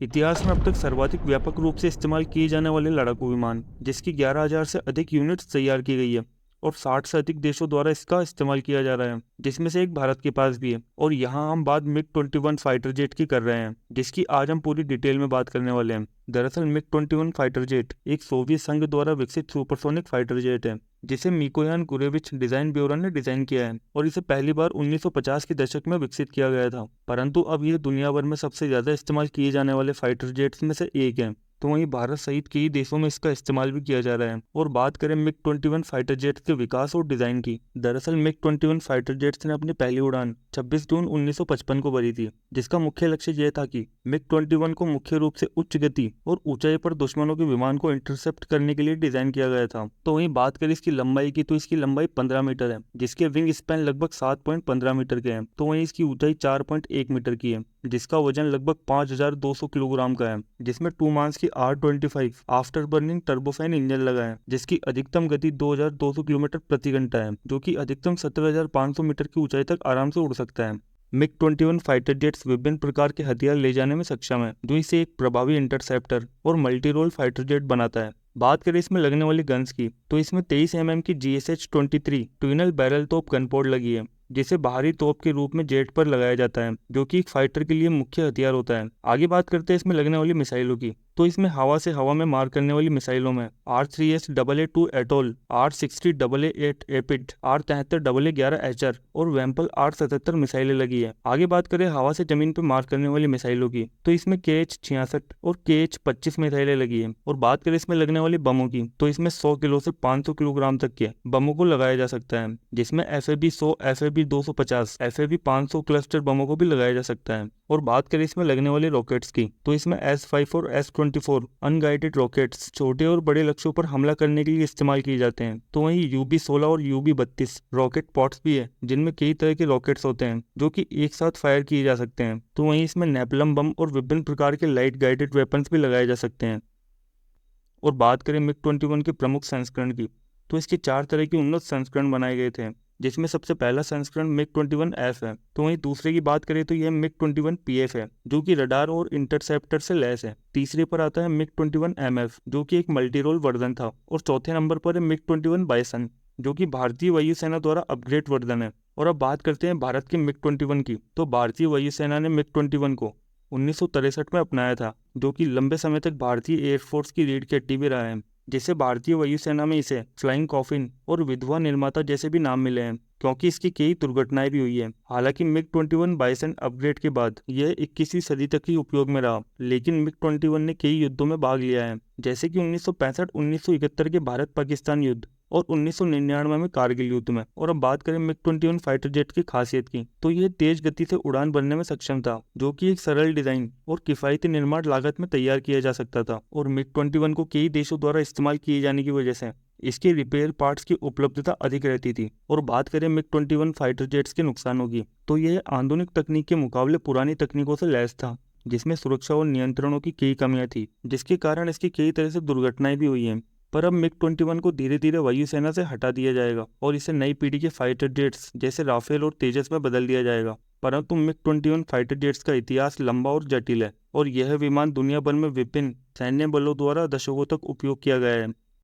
इतिहास में अब तक सर्वाधिक व्यापक रूप से इस्तेमाल किए जाने वाले लड़ाकू विमान, जिसकी 11,000 से अधिक यूनिट्स तैयार की गई है और 60 से अधिक देशों द्वारा इसका इस्तेमाल किया जा रहा है, जिसमें से एक भारत के पास भी है। और यहाँ हम बात मिग-21 फाइटर जेट की कर रहे हैं, जिसकी आज हम पूरी डिटेल में बात करने वाले हैं। दरअसल मिग-21 फाइटर जेट एक सोवियत संघ द्वारा विकसित सुपरसोनिक फाइटर जेट है, जिसे मिकोयान गुरेविच डिजाइन ब्यूरो ने डिजाइन किया है और इसे पहली बार 1950 के दशक में विकसित किया गया था। परंतु अब यह दुनिया भर में सबसे ज्यादा इस्तेमाल किए जाने वाले फाइटर जेट्स में से एक है। तो वहीं भारत सहित कई देशों में इसका इस्तेमाल भी किया जा रहा है। और बात करें मिग-21 फाइटर जेट्स के विकास और डिजाइन की, दरअसल मिग-21 फाइटर जेट्स ने अपनी पहली उड़ान 26 जून 1955 को भरी थी, जिसका मुख्य लक्ष्य यह था कि मिग-21 को मुख्य रूप से उच्च गति और ऊंचाई पर दुश्मनों के विमान को इंटरसेप्ट करने के लिए डिजाइन किया गया था। तो वहीं बात करें इसकी लंबाई की, तो इसकी लंबाई 15 मीटर है, जिसके विंग स्पैन लगभग 7.15 मीटर के हैं। तो वहीं इसकी ऊंचाई 4.1 मीटर की है, जिसका वजन लगभग 5,200 किलोग्राम का है, जिसमें 2 मास की R-25 after burning turbofan engine लगा है, जिसकी अधिकतम गति 2,200 किलोमीटर प्रति घंटा है, जो कि अधिकतम 17,500 मीटर की ऊंचाई तक आराम से उड़ सकता है। मिग-21 फाइटर जेट्स विभिन्न प्रकार के हथियार ले जाने में सक्षम है, जो इसे एक प्रभावी इंटरसेप्टर और मल्टी रोल फाइटर जेट बनाता है। बात करें इसमें लगने वाली गन्स की, तो इसमें 23 mm की GSH-23 ट्विनल बैरल तोप गनपोड लगी है, जिसे बाहरी तोप के रूप में जेट पर लगाया जाता है, जो कि एक फाइटर के लिए मुख्य हथियार होता है। आगे बात करते हैं इसमें लगने वाली मिसाइलों की, तो इसमें हवा से हवा में मार करने वाली मिसाइलों में R3S-AA-2 atoll, R60AA-8 aphid, R73AA-11 एचर और वेम्पल R77 मिसाइलें लगी है। आगे बात करें हवा से जमीन पर मार करने वाली मिसाइलों की, तो इसमें KH-66 और KH-25 मिसाइलें लगी है। और बात करें इसमें लगने वाली बमों की, तो इसमें 100 किलो से 500 किलोग्राम तक के बमों को लगाया जा सकता है, जिसमें FAB-100, FAB-250, FAB-500 क्लस्टर बमों को भी लगाया जा सकता है। और बात करें इसमें लगने वाले रॉकेट्स की, तो इसमें S5 और S24 अनगाइडेड रॉकेट्स छोटे और बड़े लक्ष्यों पर हमला करने के लिए इस्तेमाल किए जाते हैं। तो वहीं UB-16 और UB-32 रॉकेट पॉट्स भी है, जिनमें कई तरह के रॉकेट्स होते हैं, जो कि एक साथ फायर किए जा सकते हैं। तो वहीं इसमें नेपलम बम और विभिन्न प्रकार के लाइट गाइडेड वेपन्स भी लगाए जा सकते हैं। और बात करें मिग-21 के प्रमुख संस्करण की, तो इसके 4 तरह के उन्नत संस्करण बनाए गए थे, जिसमें सबसे पहला संस्करण मिग-21F है। तो वहीं दूसरे की बात करें तो यह मिग-21PF है, जो कि रडार और इंटरसेप्टर से लैस है। तीसरे पर आता है मिग-21MF, जो कि एक मल्टी रोल वर्जन था। और चौथे नंबर पर है मिग-21 बाइसन, जो कि भारतीय वायुसेना द्वारा अपग्रेड वर्जन है। और अब बात करते हैं भारत के मिग-21 की, तो भारतीय वायुसेना ने मिग-21 को 1963 में अपनाया था, जो कि लंबे समय तक भारतीय एयरफोर्स की रीढ़ की हड्डी भी रहा है, जिसे भारतीय वायुसेना में इसे फ्लाइंग कॉफिन और विधवा निर्माता जैसे भी नाम मिले हैं, क्योंकि इसकी कई दुर्घटनाएं भी हुई है। हालांकि मिग-21 बाइसन अपग्रेड के बाद यह 21वीं सदी तक ही उपयोग में रहा, लेकिन मिग-21 ने कई युद्धों में भाग लिया है, जैसे कि 1965-1971 के भारत पाकिस्तान युद्ध और 1999 में कारगिल युद्ध में। और अब बात करें मिग-21 फाइटर जेट की खासियत की, तो यह तेज गति से उड़ान भरने में सक्षम था, जो कि एक सरल डिजाइन और किफायती निर्माण लागत में तैयार किया जा सकता था। और मिग-21 को कई देशों द्वारा इस्तेमाल किए जाने की वजह से इसके रिपेयर पार्ट्स की उपलब्धता अधिक रहती थी। और बात करें मिग-21 फाइटर जेट्स के नुकसानों की, तो यह आधुनिक तकनीक के मुकाबले पुरानी तकनीकों से लैस था, जिसमें सुरक्षा और नियंत्रणों की कई कमियां थी, जिसके कारण इसकी कई तरह से दुर्घटनाएं भी हुई हैं। पर अब मिग-21 को धीरे धीरे वायुसेना से हटा दिया जाएगा और इसे नई पीढ़ी के फाइटर जेट्स जैसे राफेल और तेजस में बदल दिया जाएगा। परंतु मिग-21 फाइटर जेट्स का इतिहास लंबा और जटिल है, और यह विमान दुनिया भर में विभिन्न सैन्य बलों द्वारा दशकों तक उपयोग किया गया है।